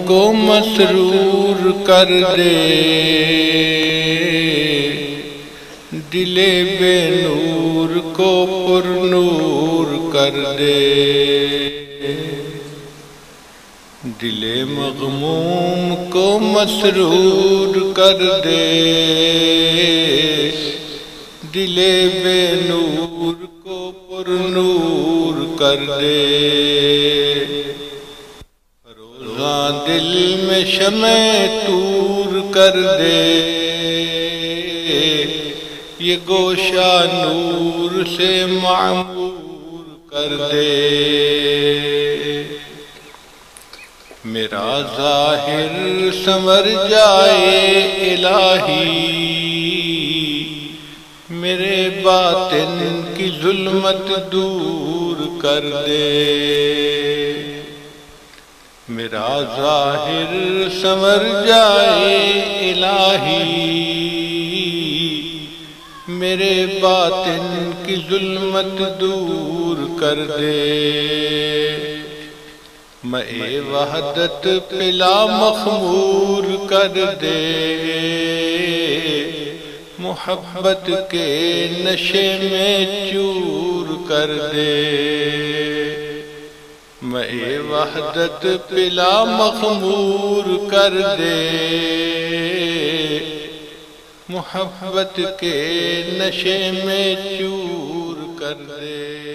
کو مسرور کر دے، دل بے نور کو پر نور کر دے، دل مغموم کو مسرور کر دے، دل بے نور کو پر نور کر دے، روزاں دل میں شمع طور کر دے، یہ گوشہ نور سے معمور کر دے، میرا ظاہر سنور جائے الہی، میرے باطن کی ظلمت دور کر دے، میرا ظاہر سنور جائے الہی، میرے باطن کی ظلمت دور کر دے، مے وحدت پلا مخمور کر دے، محبت کے نشے میں چور کر دے، مے وحدت پلا مخمور کر دے، محبت کے نشے میں چور کر دے۔